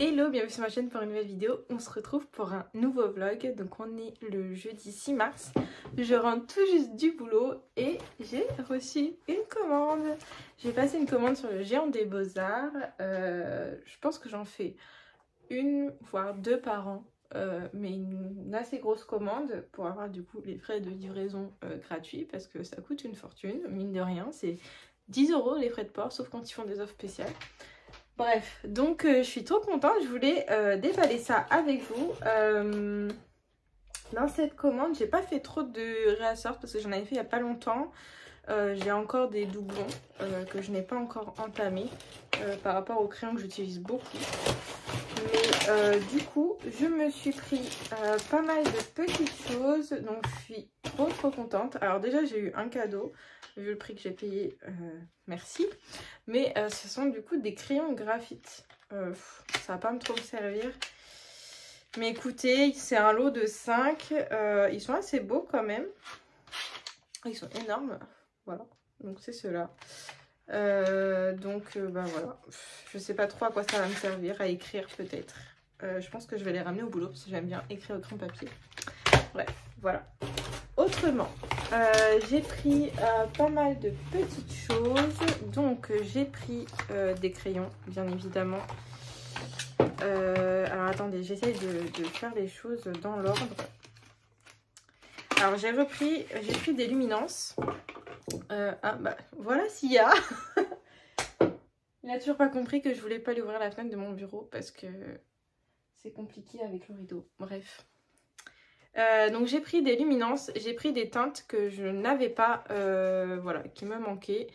Hello, bienvenue sur ma chaîne pour une nouvelle vidéo. On se retrouve pour un nouveau vlog. Donc on est le jeudi 6 mars. Je rentre tout juste du boulot et j'ai reçu une commande. J'ai passé une commande sur le géant des beaux-arts. Je pense que j'en fais une voire deux par an. Mais une assez grosse commande pour avoir du coup les frais de livraison gratuits parce que ça coûte une fortune, mine de rien. C'est 10 € les frais de port, sauf quand ils font des offres spéciales. Bref, donc je suis trop contente, je voulais déballer ça avec vous. Dans cette commande, j'ai pas fait trop de réassorts parce que j'en avais fait il y a pas longtemps. J'ai encore des doublons que je n'ai pas encore entamés par rapport aux crayons que j'utilise beaucoup. Mais du coup, je me suis pris pas mal de petites choses, donc je suis trop contente. Alors déjà, j'ai eu un cadeau. Vu le prix que j'ai payé, merci. Mais ce sont du coup des crayons graphite. Ça va pas trop me servir. Mais écoutez, c'est un lot de 5. Ils sont assez beaux quand même. Ils sont énormes. Voilà. Donc c'est ceux-là. Bah voilà. Je sais pas trop à quoi ça va me servir. À écrire peut-être. Je pense que je vais les ramener au boulot parce que j'aime bien écrire au crayon papier. Bref, voilà. Autrement, j'ai pris pas mal de petites choses. Donc j'ai pris des crayons, bien évidemment. Alors attendez, j'essaye de faire les choses dans l'ordre. Alors j'ai pris des luminances. Ah bah voilà Sia. Il n'a toujours pas compris que je voulais pas lui ouvrir la fenêtre de mon bureau parce que c'est compliqué avec le rideau. Bref. Donc j'ai pris des luminances, j'ai pris des teintes que je n'avais pas, voilà, qui me manquaient.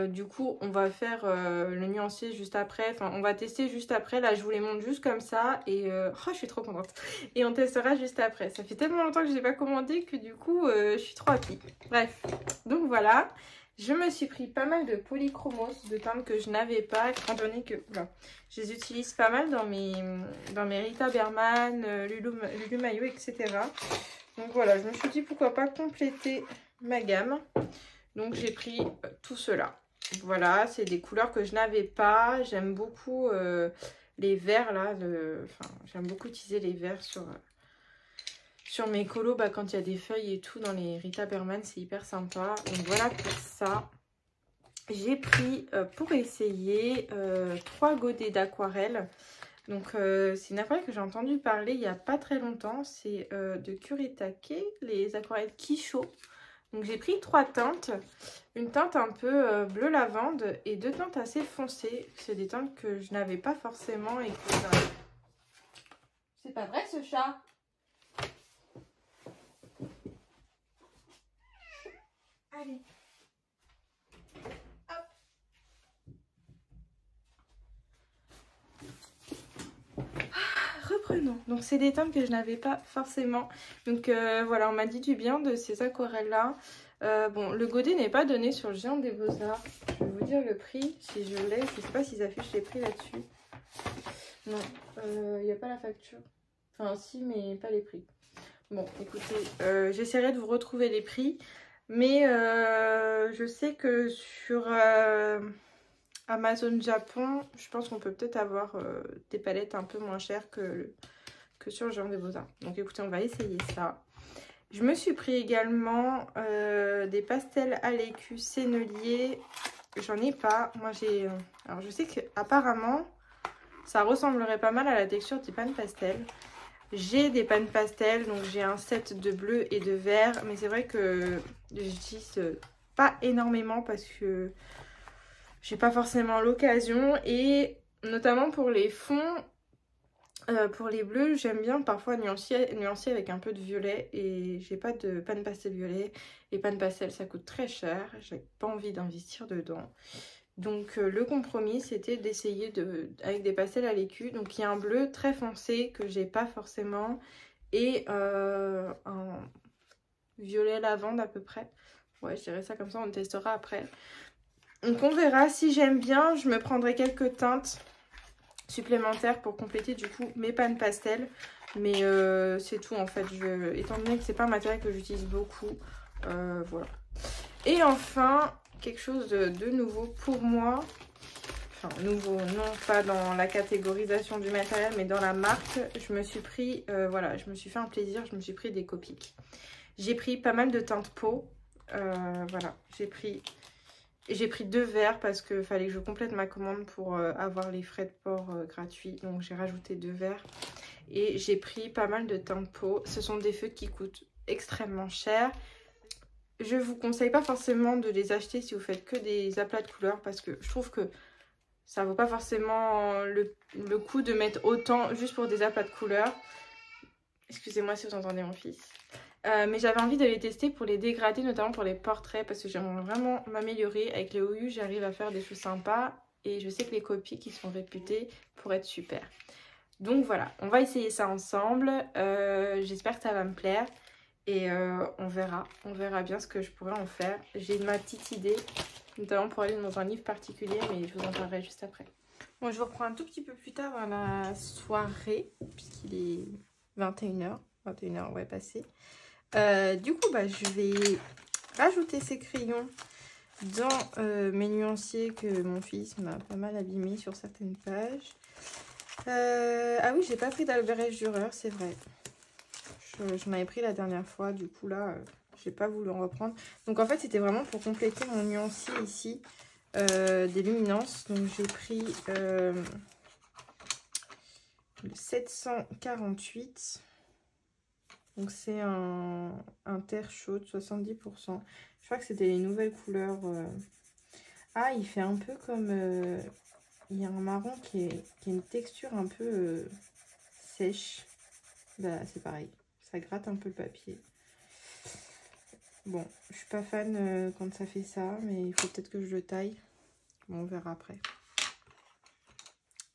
Du coup on va faire le nuancier juste après, enfin on va tester juste après. Là je vous les montre juste comme ça et oh, je suis trop contente. Et on testera juste après. Ça fait tellement longtemps que je n'ai pas commandé que du coup je suis trop happy. Bref, donc voilà. Je me suis pris pas mal de polychromos, de teintes que je n'avais pas, étant donné que voilà, je les utilise pas mal dans mes Rita Berman, Lulu Mayo, etc. Donc voilà, je me suis dit pourquoi pas compléter ma gamme. Donc j'ai pris tout cela. Voilà, c'est des couleurs que je n'avais pas. J'aime beaucoup les verts là. J'aime beaucoup utiliser les verts sur mes colos, quand il y a des feuilles et tout dans les Rita Berman, c'est hyper sympa. Donc voilà pour ça. J'ai pris pour essayer 3 godets d'aquarelle. Donc c'est une aquarelle que j'ai entendu parler il n'y a pas très longtemps. C'est de Kuretake, les aquarelles Kisho. Donc j'ai pris 3 teintes. Une teinte un peu bleu lavande et 2 teintes assez foncées. C'est des teintes que je n'avais pas forcément et que... C'est pas vrai ce chat? Allez. Hop. Reprenons. Donc c'est des teintes que je n'avais pas forcément. Donc voilà, on m'a dit du bien de ces aquarelles là. Bon, le godet n'est pas donné sur le géant des beaux-arts. Je vais vous dire le prix si je l'ai. Je sais pas s'ils affichent les prix là-dessus. Non, il n'y a pas la facture. Enfin si, mais pas les prix. Bon, écoutez, j'essaierai de vous retrouver les prix. Mais je sais que sur Amazon Japon, je pense qu'on peut peut-être avoir des palettes un peu moins chères que sur le géant des beaux-arts. Donc écoutez, on va essayer ça. Je me suis pris également des pastels à l'écu Sennelier. J'en ai pas. Moi j'ai... alors je sais qu'apparemment, ça ressemblerait pas mal à la texture du pan pastel. J'ai des pans pastels, donc j'ai un set de bleu et de vert, mais c'est vrai que j'utilise pas énormément parce que j'ai pas forcément l'occasion. Et notamment pour les fonds, pour les bleus, j'aime bien parfois nuancer avec un peu de violet et j'ai pas de pan pastel violet. Les pans pastels ça coûte très cher, j'ai pas envie d'investir dedans. Donc le compromis c'était d'essayer avec des pastels à l'écu. Donc il y a un bleu très foncé que j'ai pas forcément et un violet lavande à peu près. Ouais, je dirais ça comme ça, on testera après. Donc on verra, si j'aime bien, je me prendrai quelques teintes supplémentaires pour compléter du coup mes pans pastels. Mais c'est tout en fait, étant donné que c'est pas un matériel que j'utilise beaucoup, voilà. Et enfin... quelque chose de nouveau pour moi. enfin nouveau, non pas dans la catégorisation du matériel, mais dans la marque, je me suis pris, voilà, je me suis fait un plaisir, je me suis pris des Copic. J'ai pris pas mal de teintes peau, voilà, j'ai pris 2 verres parce qu'il fallait que je complète ma commande pour avoir les frais de port gratuits, donc j'ai rajouté 2 verres. Et j'ai pris pas mal de teintes peau, ce sont des feutres qui coûtent extrêmement cher. Je vous conseille pas forcément de les acheter si vous faites que des aplats de couleurs parce que je trouve que ça vaut pas forcément le coup de mettre autant juste pour des aplats de couleurs. Excusez-moi si vous entendez mon fils. Mais j'avais envie de les tester pour les dégradés, notamment pour les portraits parce que j'aimerais vraiment m'améliorer. Avec les OU, j'arrive à faire des choses sympas et je sais que les Copic qui sont réputés pour être super. Donc voilà, on va essayer ça ensemble. J'espère que ça va me plaire. Et on verra bien ce que je pourrais en faire. J'ai ma petite idée, notamment pour aller dans un livre particulier, mais je vous en parlerai juste après. Bon, je vous reprends un tout petit peu plus tard dans la soirée, puisqu'il est 21h. 21h, ouais, passé. Du coup, bah, je vais rajouter ces crayons dans mes nuanciers que mon fils m'a pas mal abîmé sur certaines pages. Ah oui, j'ai pas pris d'Albérèche Dürer, c'est vrai. J'en avais pris la dernière fois, du coup là, j'ai pas voulu en reprendre. Donc en fait, c'était vraiment pour compléter mon nuancier ici des luminances. Donc j'ai pris le 748. Donc c'est un terre chaude, 70%. Je crois que c'était les nouvelles couleurs. Ah, il fait un peu comme... il y a un marron qui a une texture un peu sèche. Bah, c'est pareil. Ça gratte un peu le papier. Bon, je suis pas fan quand ça fait ça, mais il faut peut-être que je le taille. Bon, on verra après.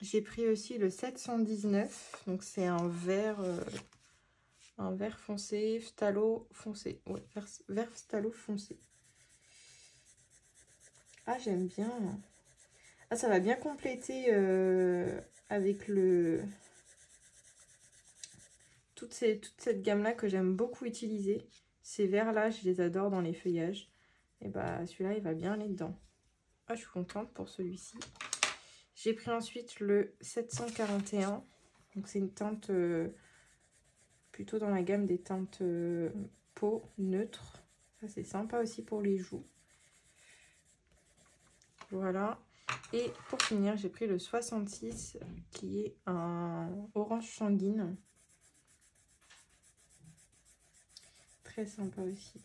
J'ai pris aussi le 719. Donc c'est un vert foncé, phthalo foncé. Ouais, vert phthalo foncé. Ah, j'aime bien. Ah, ça va bien compléter avec le... toute cette gamme-là que j'aime beaucoup utiliser. Ces verts-là, je les adore dans les feuillages. Et bah, celui-là, il va bien aller dedans. Ah, je suis contente pour celui-ci. J'ai pris ensuite le 741. Donc, c'est une teinte plutôt dans la gamme des teintes peau neutre. Ça, c'est sympa aussi pour les joues. Voilà. Et pour finir, j'ai pris le 66 qui est un orange sanguine. Très sympa aussi.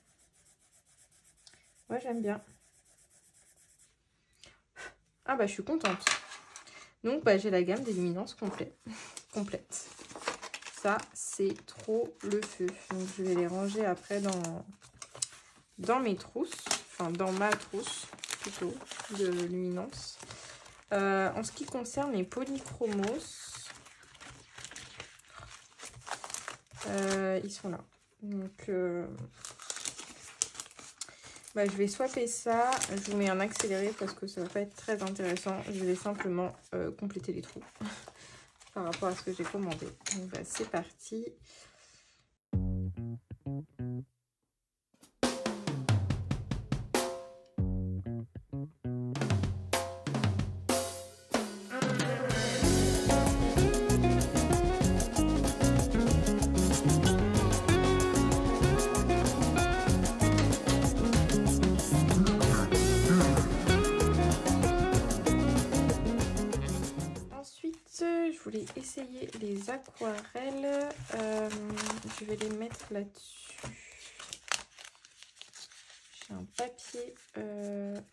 Ouais, j'aime bien. Ah bah, je suis contente. Donc, bah, j'ai la gamme des luminances complète. Ça, c'est trop le feu. Donc, je vais les ranger après dans mes trousses. Enfin, dans ma trousse, plutôt, de luminance. En ce qui concerne les polychromos, ils sont là. Donc, bah, je vais swapper ça. Je vous mets un accéléré parce que ça va pas être très intéressant. Je vais simplement compléter les trous par rapport à ce que j'ai commandé. Donc, bah, c'est parti. Je voulais essayer les aquarelles. Je vais les mettre là-dessus. J'ai un papier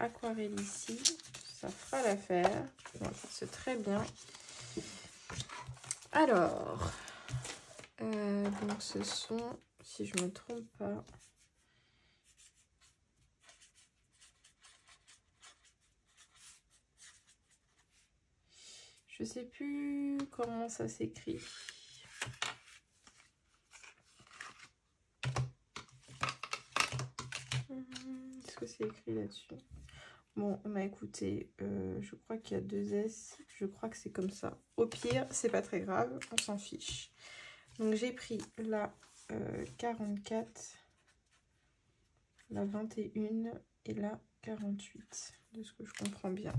aquarelle ici. Ça fera l'affaire. C'est très bien. Alors, donc ce sont, si je ne me trompe pas, je sais plus comment ça s'écrit. Est-ce que c'est écrit là-dessus? Bon, bah écoutez, je crois qu'il y a 2 S. Je crois que c'est comme ça. Au pire, c'est pas très grave, on s'en fiche. Donc j'ai pris la 44, la 21 et la 48, de ce que je comprends bien.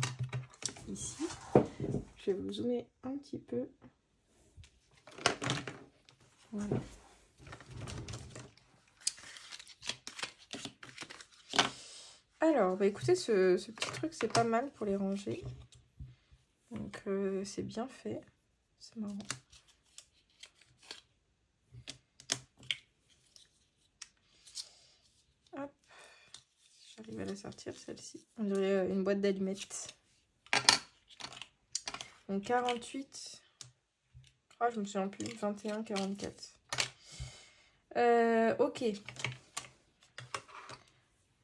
ici. Je vais vous zoomer un petit peu. Voilà. Alors, bah écoutez, ce petit truc, c'est pas mal pour les ranger. Donc, c'est bien fait. C'est marrant. Hop. J'arrive à la sortir, celle-ci. On dirait une boîte d'allumettes. Donc, 48. Ah, je me souviens plus. 21, 44. Ok.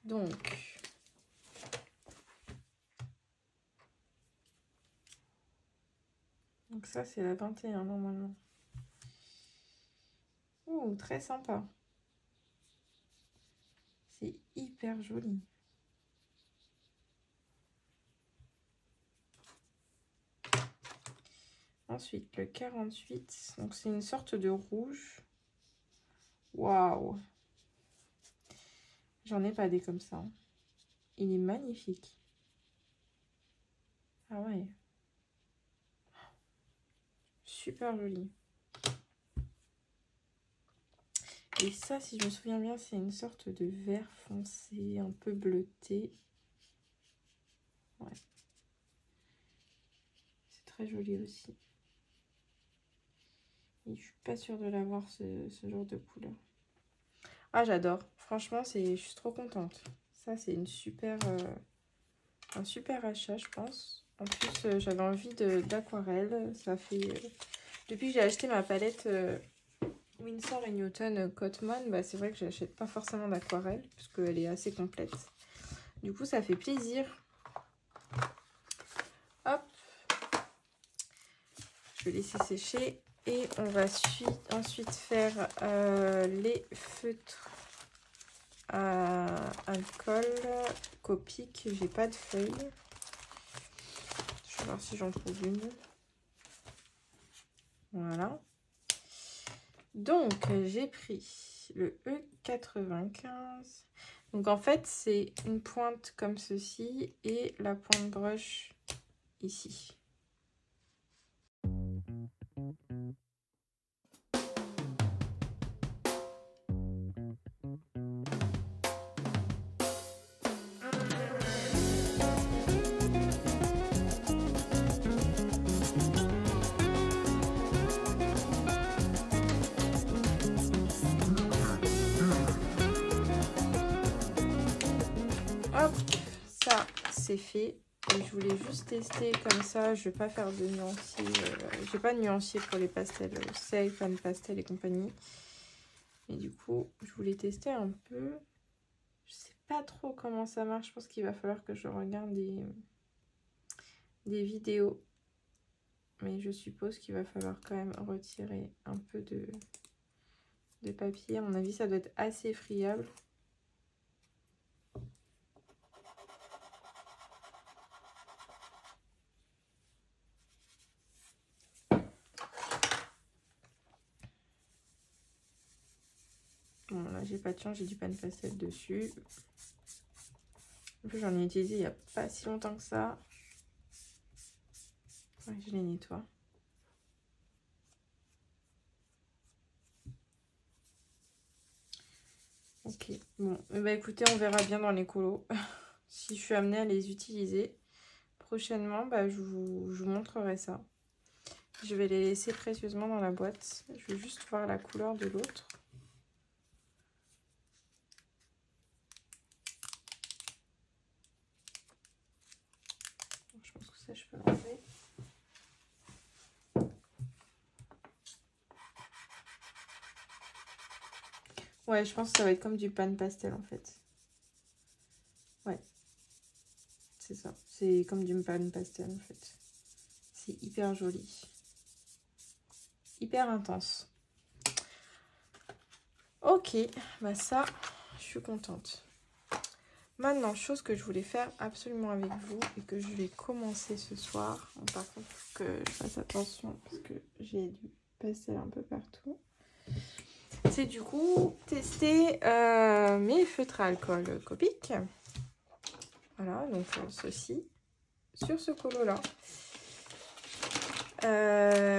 Donc... Donc ça, c'est la 21 normalement. Ouh, très sympa. C'est hyper joli. Ensuite, le 48. Donc c'est une sorte de rouge. Waouh. J'en ai pas des comme ça. Il est magnifique. Ah ouais. Super joli. Et ça, si je me souviens bien, c'est une sorte de vert foncé, un peu bleuté. Ouais. C'est très joli aussi. Et je suis pas sûre de l'avoir ce genre de couleur. Ah, j'adore. Franchement, je suis trop contente. Ça, c'est une super, un super achat, je pense. En plus, j'avais envie d'aquarelle. Ça fait... depuis que j'ai acheté ma palette Winsor & Newton Cotman, bah, c'est vrai que j'achète pas forcément d'aquarelle, puisqu'elle est assez complète. Du coup, ça fait plaisir. Hop. Je vais laisser sécher. Et on va ensuite faire les feutres à alcool Copic. J'ai pas de feuilles. Je vais voir si j'en trouve une. Voilà. Donc, j'ai pris le E95. Donc, en fait, c'est une pointe comme ceci et la pointe brush ici. Hop, ça c'est fait. Et je voulais juste tester comme ça. Je vais pas faire de nuancier. J'ai pas de nuancier pour les pastels Safe, Pan Pastel et compagnie. Et du coup, je voulais tester un peu. Je sais pas trop comment ça marche. Je pense qu'il va falloir que je regarde des vidéos. Mais je suppose qu'il va falloir quand même retirer un peu de papier. À mon avis, ça doit être assez friable. Bon, là, j'ai pas de chance, j'ai du Pan Pastel dessus. En plus, j'en ai utilisé il n'y a pas si longtemps que ça. Ouais, je les nettoie. Ok, bon, bah écoutez, on verra bien dans les colos si je suis amenée à les utiliser. Prochainement, bah, je vous montrerai ça. Je vais les laisser précieusement dans la boîte. Je vais juste voir la couleur de l'autre. Je pense que ça, je peux l'enlever. Ouais, je pense que ça va être comme du Pan Pastel en fait. Ouais. C'est ça. C'est comme du Pan Pastel en fait. C'est hyper joli. Hyper intense. Ok, bah ça, je suis contente. Maintenant, chose que je voulais faire absolument avec vous et que je vais commencer ce soir. Bon, par contre, il faut que je fasse attention parce que j'ai du pastel un peu partout. C'est du coup tester mes feutres à alcool Copic. Voilà, donc ceci. sur ce colo là.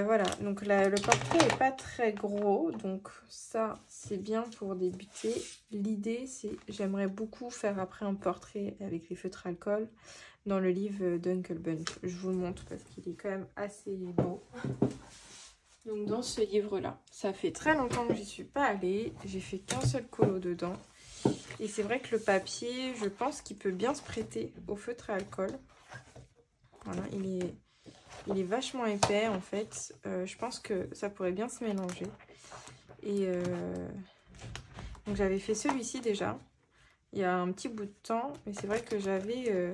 Voilà, donc le portrait est pas très gros, donc ça c'est bien pour débuter. L'idée c'est, j'aimerais beaucoup faire après un portrait avec les feutres alcool dans le livre d'Uncle Bunch. Je vous le montre parce qu'il est quand même assez beau. Donc dans ce livre là, ça fait très longtemps que j'y suis pas allée, j'ai fait qu'un seul colo dedans. Et c'est vrai que le papier, je pense qu'il peut bien se prêter au feutre à alcool. Voilà, il est vachement épais en fait. Je pense que ça pourrait bien se mélanger. Et donc j'avais fait celui-ci déjà. Il y a un petit bout de temps. Mais c'est vrai que j'avais...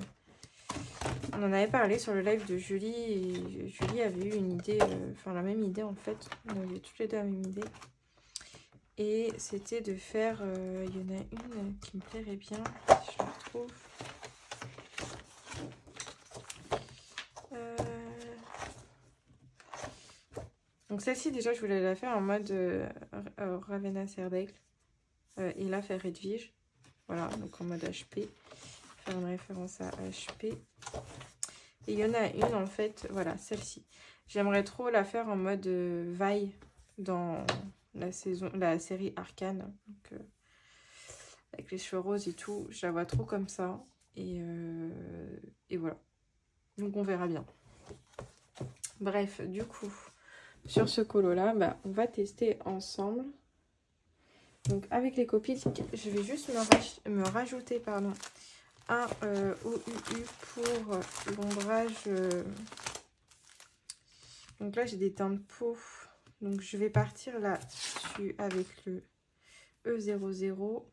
on en avait parlé sur le live de Julie. Et Julie avait eu une idée, enfin la même idée en fait. On avait toutes les deux la même idée. Et c'était de faire... il y en a une qui me plairait bien. Si je la retrouve. Donc celle-ci déjà je voulais la faire en mode Ravenna Serdaigle et là faire Edwige, voilà, donc en mode HP, faire une référence à HP. Et il y en a une en fait, voilà, celle-ci. J'aimerais trop la faire en mode Vi dans la série Arcane, donc, avec les cheveux roses et tout, je la vois trop comme ça. Et voilà, donc on verra bien. Bref, du coup... Sur ce colo là, bah, on va tester ensemble. Donc avec les copies, je vais juste me rajouter pardon, un OUU pour l'ombrage. Donc là j'ai des teintes de peau. Donc je vais partir là-dessus avec le E00.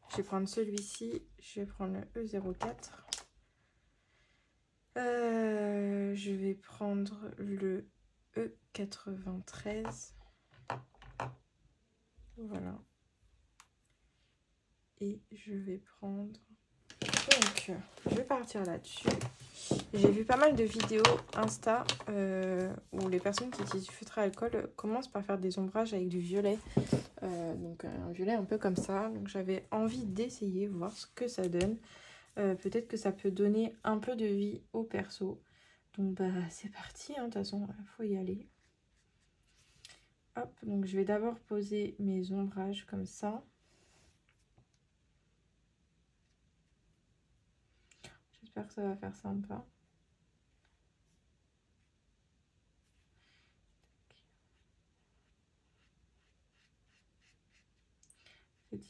Je vais prendre celui-ci. Je vais prendre le E04. Je vais prendre le E93, voilà, et je vais prendre, donc je vais partir là-dessus. J'ai vu pas mal de vidéos Insta où les personnes qui utilisent du feutre à alcool commencent par faire des ombrages avec du violet, donc un violet un peu comme ça. Donc j'avais envie d'essayer, voir ce que ça donne. Peut-être que ça peut donner un peu de vie au perso. Donc bah c'est parti, hein, de toute façon il faut y aller. Hop, donc je vais d'abord poser mes ombrages comme ça. J'espère que ça va faire sympa.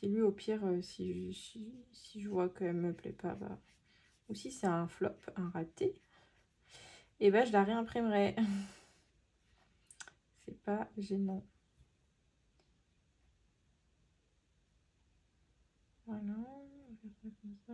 Et lui au pire, si je vois qu'elle me plaît pas, bah, ou si c'est un flop, un raté, et bah je la réimprimerai. C'est pas gênant. Voilà, on va faire ça comme ça.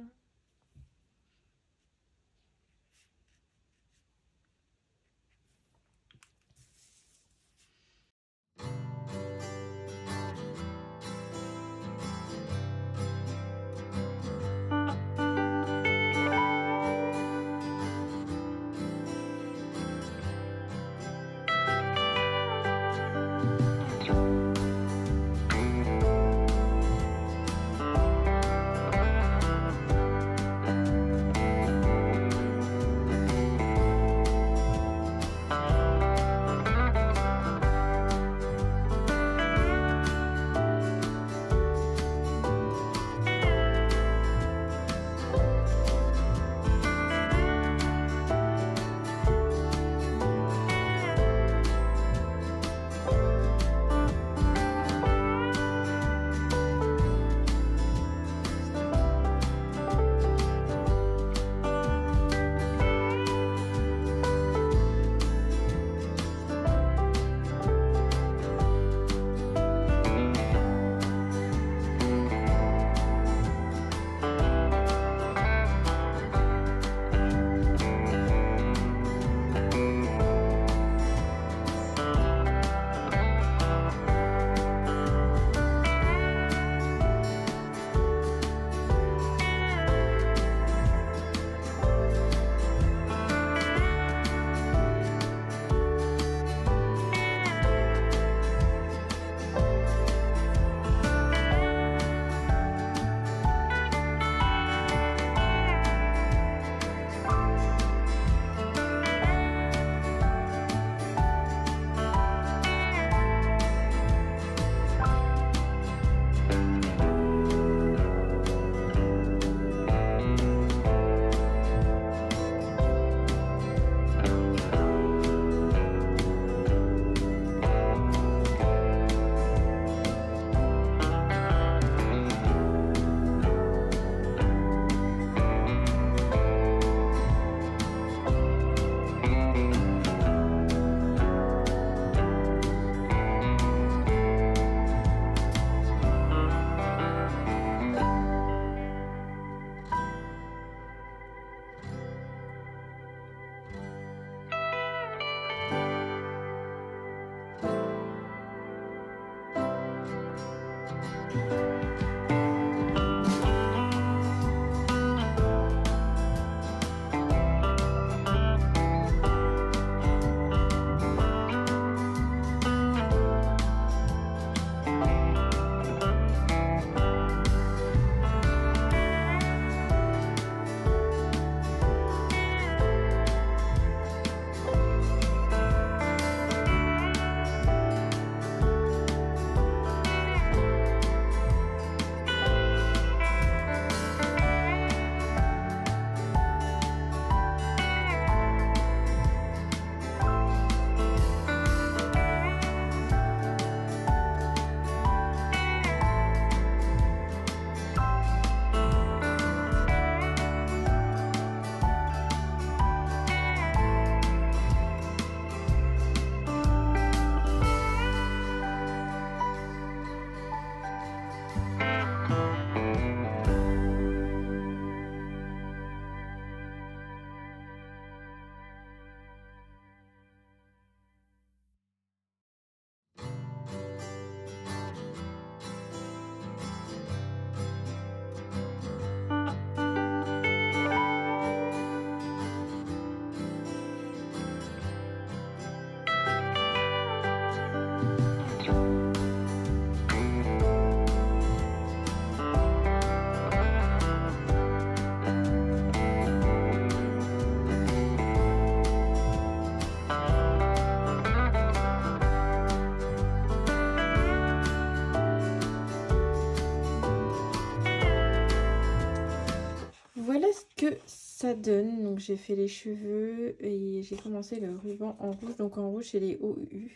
Voilà ce que ça donne. Donc j'ai fait les cheveux et j'ai commencé le ruban en rouge. Donc en rouge c'est les OU.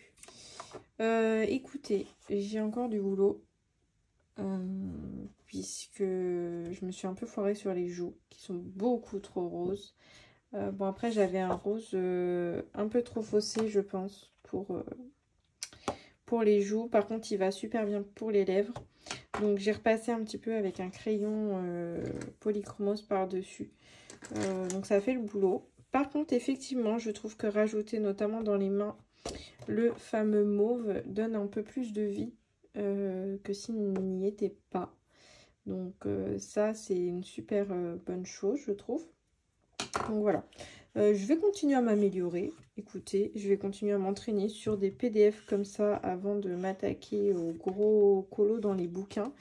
Écoutez, j'ai encore du boulot. Puisque je me suis un peu foirée sur les joues qui sont beaucoup trop roses. Bon après j'avais un rose un peu trop faussé je pense pour les joues. Par contre il va super bien pour les lèvres. Donc j'ai repassé un petit peu avec un crayon polychromose par dessus. Donc ça fait le boulot. Par contre effectivement je trouve que rajouter notamment dans les mains le fameux mauve donne un peu plus de vie que s'il n'y était pas. Donc ça c'est une super bonne chose je trouve. Donc voilà, je vais continuer à m'améliorer. Écoutez, je vais continuer à m'entraîner sur des PDF comme ça avant de m'attaquer aux gros colos dans les bouquins,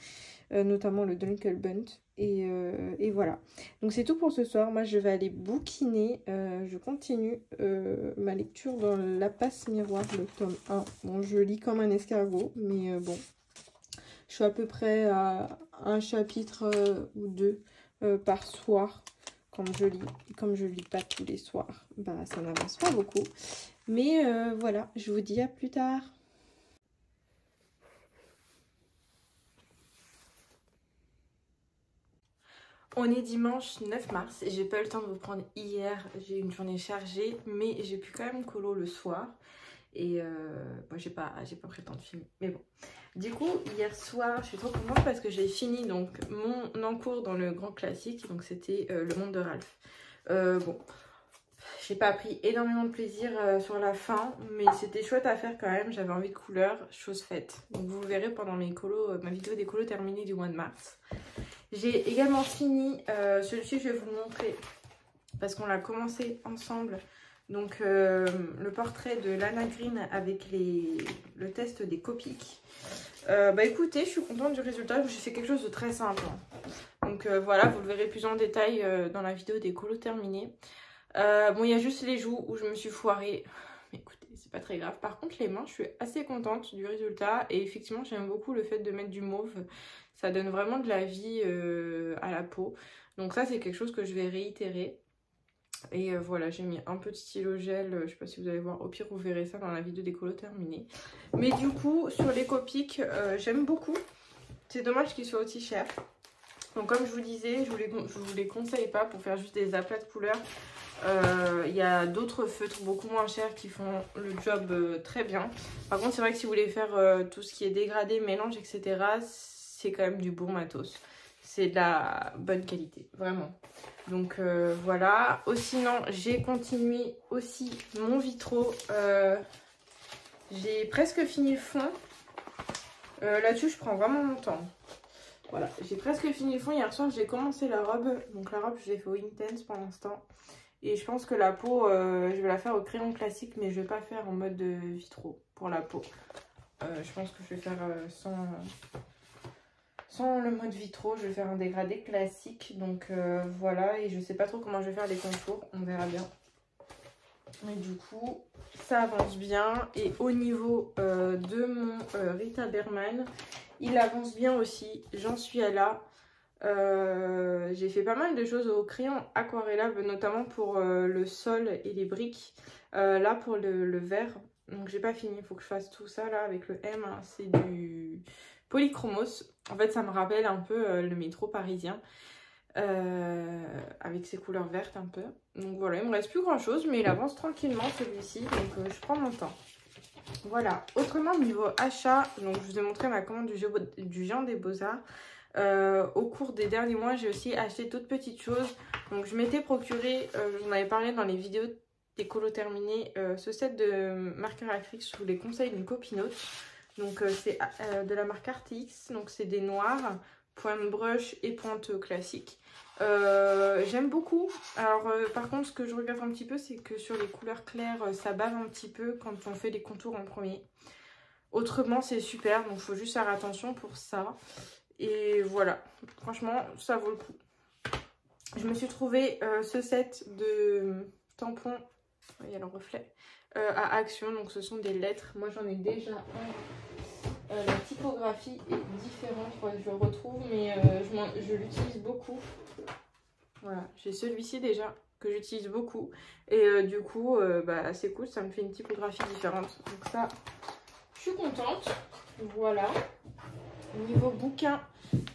notamment le Dunkle Bunt. Et voilà. Donc c'est tout pour ce soir. Moi je vais aller bouquiner. Je continue ma lecture dans La Passe Miroir, le tome 1. Bon, je lis comme un escargot, mais bon, je suis à peu près à un chapitre ou deux par soir. Quand je lis, et comme je lis pas tous les soirs, bah ça n'avance pas beaucoup. Mais voilà, je vous dis à plus tard. On est dimanche 9 mars et j'ai pas eu le temps de vous prendre hier. J'ai eu une journée chargée, mais j'ai pu quand même colo le soir. Et bon, j'ai pas pris le temps de filmer, mais bon. Du coup, hier soir, je suis trop contente parce que j'ai fini donc mon encours dans le grand classique. Donc c'était Le Monde de Ralph. Bon, j'ai pas pris énormément de plaisir sur la fin, mais c'était chouette à faire quand même. J'avais envie de couleurs, chose faite. Donc vous verrez pendant mes colos, ma vidéo des colos terminée du mois de mars. J'ai également fini, celui-ci je vais vous le montrer parce qu'on l'a commencé ensemble. Donc le portrait de Lana Green avec le test des Copics. Bah écoutez, je suis contente du résultat. J'ai fait quelque chose de très simple. Donc voilà, vous le verrez plus en détail dans la vidéo des colos terminés. Bon, il y a juste les joues où je me suis foirée. Mais écoutez, c'est pas très grave. Par contre, les mains, je suis assez contente du résultat. Et effectivement, j'aime beaucoup le fait de mettre du mauve. Ça donne vraiment de la vie à la peau. Donc ça, c'est quelque chose que je vais réitérer. Et voilà, j'ai mis un petit stylo gel, je sais pas si vous allez voir, au pire vous verrez ça dans la vidéo des colos terminés. Mais du coup, sur les Copics, j'aime beaucoup. C'est dommage qu'ils soient aussi chers. Donc comme je vous disais, je vous les conseille pas pour faire juste des aplats de couleurs. Il y a d'autres feutres beaucoup moins chers qui font le job très bien. Par contre, c'est vrai que si vous voulez faire tout ce qui est dégradé, mélange, etc., c'est quand même du bon matos. C'est de la bonne qualité, vraiment. Donc voilà. Sinon, j'ai continué aussi mon vitro. J'ai presque fini le fond. Là-dessus, je prends vraiment mon temps. Voilà, j'ai presque fini le fond. Hier soir, j'ai commencé la robe. Donc la robe, je l'ai fait au Intense pour l'instant. Et je pense que la peau, je vais la faire au crayon classique, mais je vais pas faire en mode vitro pour la peau. Je pense que je vais faire sans le mode vitro. Je vais faire un dégradé classique. Donc voilà, et je sais pas trop comment je vais faire les contours. On verra bien. Et du coup, ça avance bien. Et au niveau de mon Rita Berman, il avance bien aussi. J'en suis à là. J'ai fait pas mal de choses au crayon aquarellable, notamment pour le sol et les briques. Là, pour le verre, donc j'ai pas fini. Il faut que je fasse tout ça là avec le M. Hein, c'est du polychromos. En fait, ça me rappelle un peu le métro parisien. Avec ses couleurs vertes un peu. Donc voilà, il me reste plus grand chose, mais il avance tranquillement celui-ci, donc je prends mon temps. Voilà, autrement niveau achat, donc je vous ai montré ma commande du Géant des Beaux-Arts. Au cours des derniers mois, j'ai aussi acheté d'autres petites choses. Donc je m'étais procuré, j'en avais parlé dans les vidéos des colos terminés, ce set de marqueurs acryliques sous les conseils d'une copinote. Donc c'est de la marque RTX, donc c'est des noirs, pointe brush et pointe classique. J'aime beaucoup. Alors par contre, ce que je regrette un petit peu, c'est que sur les couleurs claires, ça bave un petit peu quand on fait les contours en premier. Autrement, c'est super, donc il faut juste faire attention pour ça. Et voilà, franchement, ça vaut le coup. Je me suis trouvé ce set de tampons, il y a le reflet, à Action. Donc ce sont des lettres. Moi j'en ai déjà un. La typographie est différente, faudrait que je le retrouve, mais je l'utilise beaucoup. Voilà, j'ai celui-ci déjà que j'utilise beaucoup. Et du coup, bah, c'est cool, ça me fait une typographie différente. Donc ça, je suis contente. Voilà. Niveau bouquin,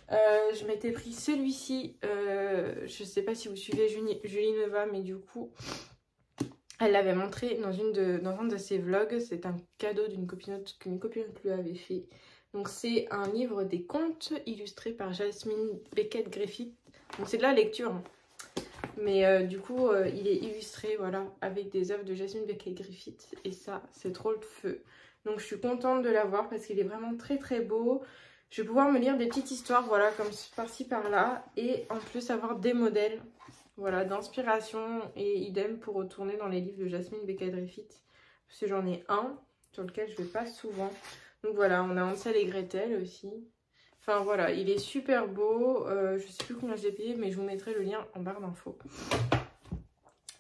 je m'étais pris celui-ci. Je sais pas si vous suivez Julie Neva, mais du coup, elle l'avait montré dans un de ses vlogs. C'est un cadeau qu'une copinote lui avait fait. Donc c'est un livre des contes illustrés par Jasmine Beckett-Griffith. Donc c'est de la lecture. Hein. Mais du coup, il est illustré, voilà, avec des œuvres de Jasmine Beckett-Griffith. Et ça, c'est trop le feu. Donc je suis contente de l'avoir parce qu'il est vraiment très très beau. Je vais pouvoir me lire des petites histoires, voilà, comme par-ci par-là. Et en plus avoir des modèles, voilà, d'inspiration. Et idem pour retourner dans les livres de Jasmine Beckett-Griffith. Parce que j'en ai un sur lequel je vais pas souvent. Donc voilà, on a Hansel et Gretel aussi. Enfin voilà, il est super beau. Je sais plus combien j'ai payé, mais je vous mettrai le lien en barre d'infos.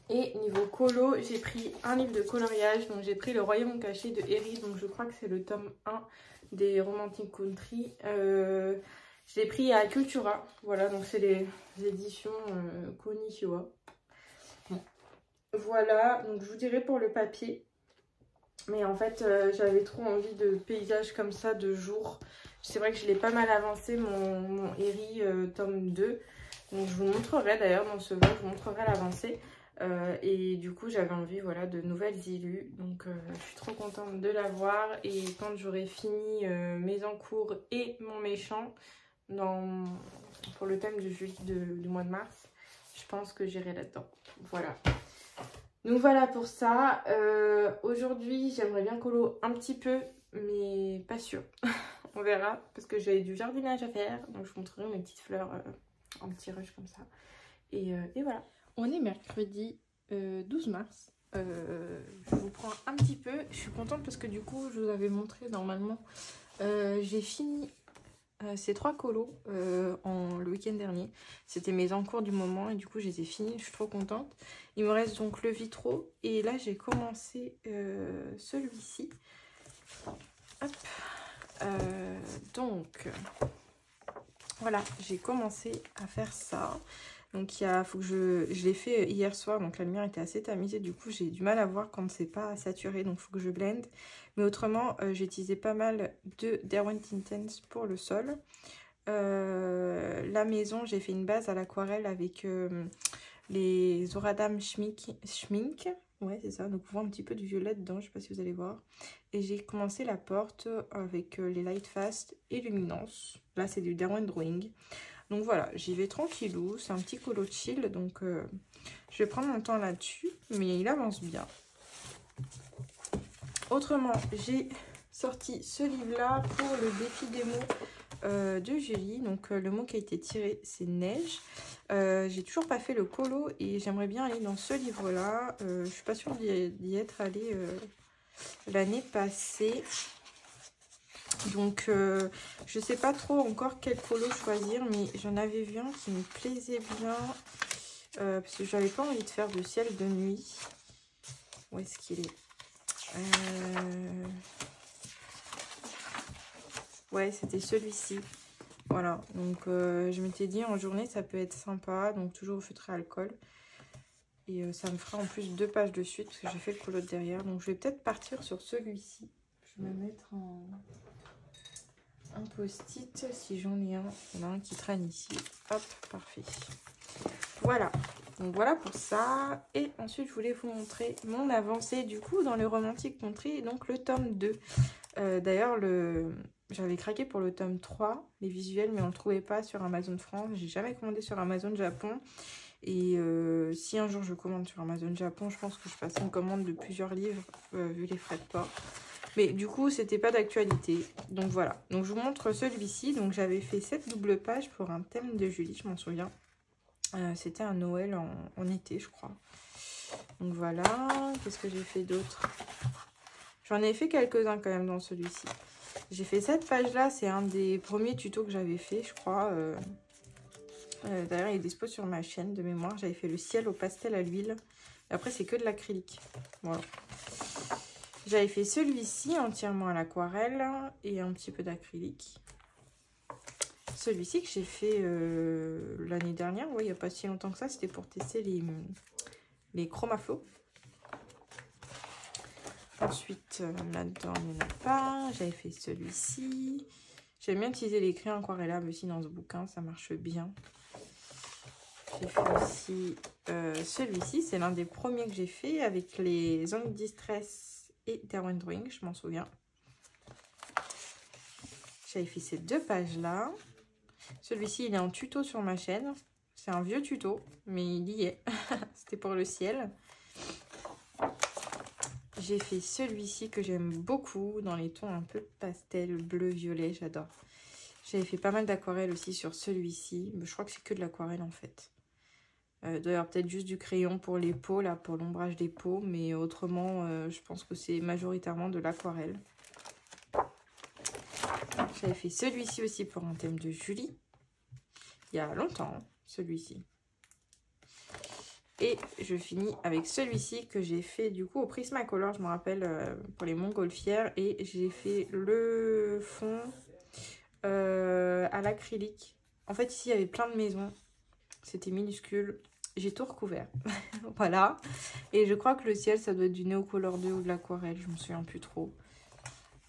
Et niveau colo, j'ai pris un livre de coloriage. Donc j'ai pris Le Royaume caché de Harry. Donc je crois que c'est le tome 1 des Romantic Country. Je l'ai pris à Cultura. Voilà, donc c'est les éditions Konichiwa. Bon. Voilà, donc je vous dirai pour le papier. Mais en fait, j'avais trop envie de paysages comme ça, de jour. C'est vrai que je l'ai pas mal avancé, mon Harry tome 2. Donc je vous montrerai d'ailleurs dans ce vlog, je vous montrerai l'avancée. Et du coup, j'avais envie, voilà, de nouvelles illus. Donc je suis trop contente de l'avoir. Et quand j'aurai fini mes encours et mon méchant pour le thème du mois de mars, je pense que j'irai là-dedans. Voilà. Donc voilà pour ça. Aujourd'hui, j'aimerais bien colo un petit peu, mais pas sûr. On verra, parce que j'ai du jardinage à faire. Donc je vous montrerai mes petites fleurs en petit rush comme ça. Et voilà. On est mercredi 12 mars. Je vous prends un petit peu. Je suis contente parce que du coup, je vous avais montré normalement. J'ai fini ces 3 colos le week-end dernier. C'était mes encours du moment et du coup, je les ai finis. Je suis trop contente. Il me reste donc le vitro. Et là, j'ai commencé celui-ci. Hop. Donc, voilà, j'ai commencé à faire ça. Donc, faut que je l'ai fait hier soir. Donc, la lumière était assez tamisée. Du coup, j'ai du mal à voir quand c'est pas saturé. Donc, il faut que je blende. Mais autrement, j'ai utilisé pas mal de Derwent Intense pour le sol. La maison, j'ai fait une base à l'aquarelle avec les Oradam Schmink. Ouais, c'est ça. Donc, on voit un petit peu du violet dedans. Je sais pas si vous allez voir. Et j'ai commencé la porte avec les Light Fast et Luminance. Là, c'est du Derwent Drawing. Donc voilà, j'y vais tranquillou. C'est un petit colo chill. Donc, je vais prendre mon temps là-dessus. Mais il avance bien. Autrement, j'ai sorti ce livre-là pour le défi démo de Julie. Donc le mot qui a été tiré, c'est neige. J'ai toujours pas fait le colo et j'aimerais bien aller dans ce livre-là. Je suis pas sûre d'y être allée l'année passée. Donc je sais pas trop encore quel colo choisir, mais j'en avais vu un qui me plaisait bien. Parce que j'avais pas envie de faire de ciel de nuit. Où est-ce qu'il est, ouais, c'était celui-ci. Voilà, donc je m'étais dit en journée ça peut être sympa, donc toujours au feutre à alcool. Et ça me fera en plus 2 pages de suite parce que j'ai fait le colo de derrière. Donc je vais peut-être partir sur celui-ci. Je vais me mettre un post-it si j'en ai un. Il y en a un qui traîne ici. Hop, parfait. Voilà, donc voilà pour ça. Et ensuite je voulais vous montrer mon avancée du coup dans le Romantic Country, donc le tome 2. D'ailleurs j'avais craqué pour le tome 3, les visuels, mais on ne le trouvait pas sur Amazon France. J'ai jamais commandé sur Amazon Japon. Et si un jour je commande sur Amazon Japon, je pense que je passerai une commande de plusieurs livres vu les frais de port. Mais du coup c'était pas d'actualité. Donc voilà, donc je vous montre celui-ci. Donc j'avais fait 7 doubles pages pour un thème de Julie, je m'en souviens. C'était un Noël en été, je crois. Donc voilà. Qu'est-ce que j'ai fait d'autre? J'en ai fait quelques-uns quand même dans celui-ci. J'ai fait cette page-là. C'est un des premiers tutos que j'avais fait, je crois. D'ailleurs, il est dispo sur ma chaîne de mémoire. J'avais fait le ciel au pastel à l'huile. Après, c'est que de l'acrylique. Voilà. J'avais fait celui-ci entièrement à l'aquarelle et un petit peu d'acrylique. Celui-ci que j'ai fait l'année dernière, ouais, il n'y a pas si longtemps que ça, c'était pour tester les chromaflots. Ensuite, là-dedans, il n'y en a pas. J'avais fait celui-ci. J'aime bien utiliser les crayons aquarellables aussi dans ce bouquin, ça marche bien. J'ai fait aussi celui-ci, c'est l'un des premiers que j'ai fait avec les ongles Distress et Derwent Drawing, je m'en souviens. J'avais fait ces 2 pages-là. Celui-ci, il est en tuto sur ma chaîne. C'est un vieux tuto, mais il y est. C'était pour le ciel. J'ai fait celui-ci que j'aime beaucoup, dans les tons un peu pastel, bleu, violet, j'adore. J'avais fait pas mal d'aquarelle aussi sur celui-ci. Je crois que c'est que de l'aquarelle en fait. D'ailleurs, peut-être juste du crayon pour les peaux, là, pour l'ombrage des peaux. Mais autrement, je pense que c'est majoritairement de l'aquarelle. J'avais fait celui-ci aussi pour un thème de Julie. Il y a longtemps, celui-ci. Et je finis avec celui-ci que j'ai fait du coup au Prismacolor, je me rappelle, pour les montgolfières. Et j'ai fait le fond à l'acrylique. En fait, ici, il y avait plein de maisons. C'était minuscule. J'ai tout recouvert. Voilà. Et je crois que le ciel, ça doit être du Neocolor 2 ou de l'aquarelle. Je me souviens plus trop.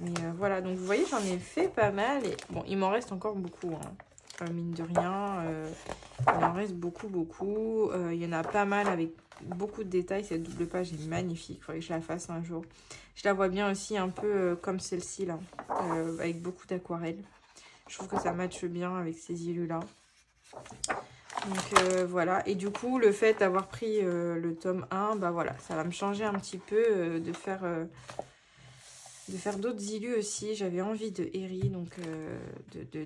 Mais voilà, donc vous voyez, j'en ai fait pas mal. Et bon, il m'en reste encore beaucoup, hein. Mine de rien, il en reste beaucoup. Il y en a pas mal avec beaucoup de détails. Cette double page est magnifique. Il faudrait que je la fasse un jour. Je la vois bien aussi un peu comme celle-ci, là, avec beaucoup d'aquarelle. Je trouve que ça matche bien avec ces illus-là. Donc voilà. Et du coup, le fait d'avoir pris le tome 1, bah voilà, ça va me changer un petit peu de faire d'autres illus aussi. J'avais envie de Harry, donc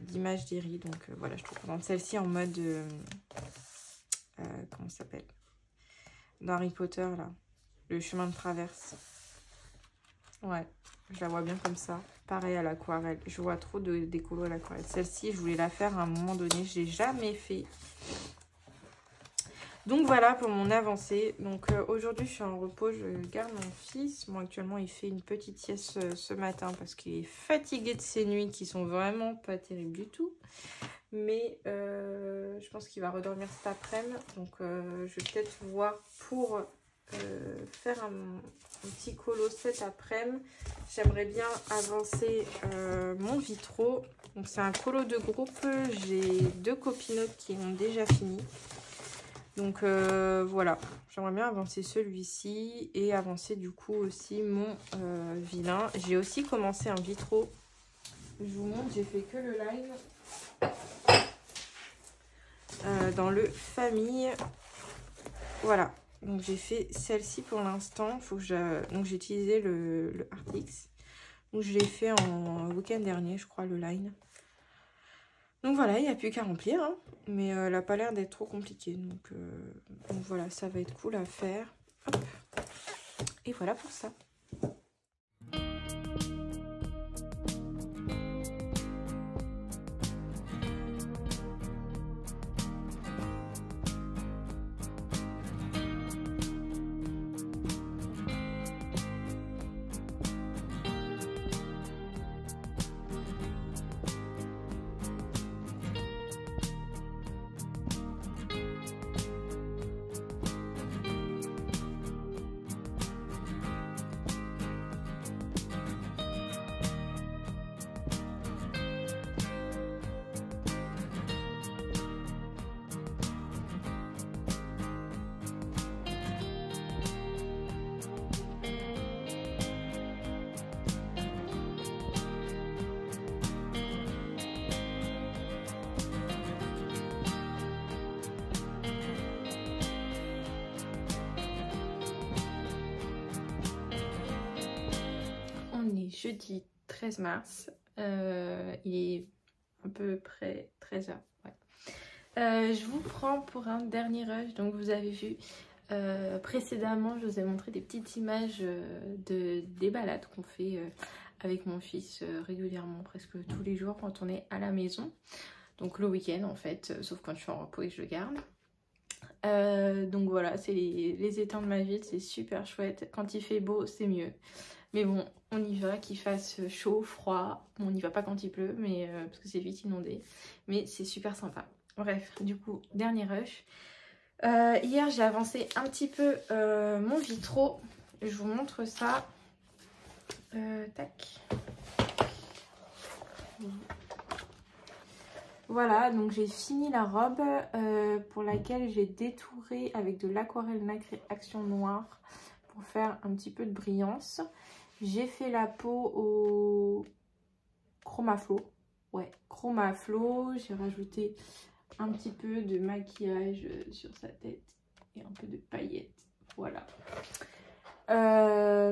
d'images d'Harry. Donc voilà, je trouve prendre celle-ci en mode comment ça s'appelle, dans Harry Potter là, le chemin de traverse. Ouais, je la vois bien comme ça. Pareil à l'aquarelle. Je vois trop des colos à l'aquarelle. Celle-ci, je voulais la faire à un moment donné, je l'ai jamais fait. Donc voilà pour mon avancée. Donc aujourd'hui je suis en repos, je garde mon fils. Moi actuellement il fait une petite sieste ce matin parce qu'il est fatigué de ses nuits qui sont vraiment pas terribles du tout. Mais je pense qu'il va redormir cet après-midi. Donc je vais peut-être voir pour faire un petit colo cet après-midi. J'aimerais bien avancer mon vitro. Donc c'est un colo de groupe. J'ai 2 copinotes qui ont déjà fini. Donc voilà, j'aimerais bien avancer celui-ci et avancer du coup aussi mon vilain. J'ai aussi commencé un vitro. Je vous montre, j'ai fait que le line dans le famille. Voilà, donc j'ai fait celle-ci pour l'instant. Donc j'ai utilisé le Artix. Donc je l'ai fait en week-end dernier, je crois, le line. Donc voilà, il n'y a plus qu'à remplir, hein. Mais elle n'a pas l'air d'être trop compliquée. Donc voilà, ça va être cool à faire. Hop. Et voilà pour ça. Jeudi 13 mars, il est à peu près 13h. Ouais. Je vous prends pour un dernier rush. Donc vous avez vu précédemment, je vous ai montré des petites images des balades qu'on fait avec mon fils régulièrement, presque tous les jours quand on est à la maison. Donc le week-end en fait, sauf quand je suis en repos et que je le garde. Donc voilà, c'est les étangs de ma ville, c'est super chouette. Quand il fait beau, c'est mieux. Mais bon, on y va, qu'il fasse chaud, froid. Bon, on n'y va pas quand il pleut, mais parce que c'est vite inondé. Mais c'est super sympa. Bref, du coup, dernier rush. Hier, j'ai avancé un petit peu mon vitraux. Je vous montre ça. Tac. Voilà, donc j'ai fini la robe pour laquelle j'ai détouré avec de l'aquarelle nacrée action noire pour faire un petit peu de brillance. J'ai fait la peau au Chromaflow. Ouais, Chromaflow. J'ai rajouté un petit peu de maquillage sur sa tête et un peu de paillettes. Voilà.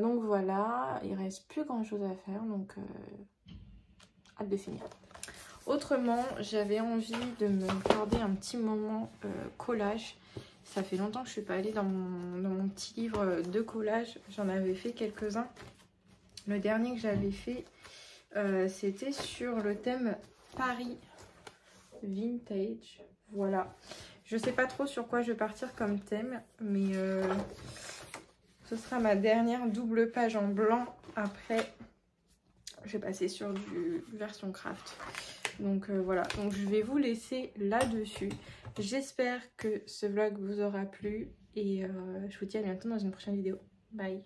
Donc voilà, il reste plus grand chose à faire, donc hâte de finir. Autrement, j'avais envie de me garder un petit moment collage. Ça fait longtemps que je suis pas allée dans mon petit livre de collage. J'en avais fait quelques-uns. Le dernier que j'avais fait, c'était sur le thème Paris Vintage. Voilà. Je sais pas trop sur quoi je vais partir comme thème, mais ce sera ma dernière double page en blanc. Après, je vais passer sur du version craft. Donc voilà, donc je vais vous laisser là-dessus. J'espère que ce vlog vous aura plu et je vous dis à bientôt dans une prochaine vidéo. Bye!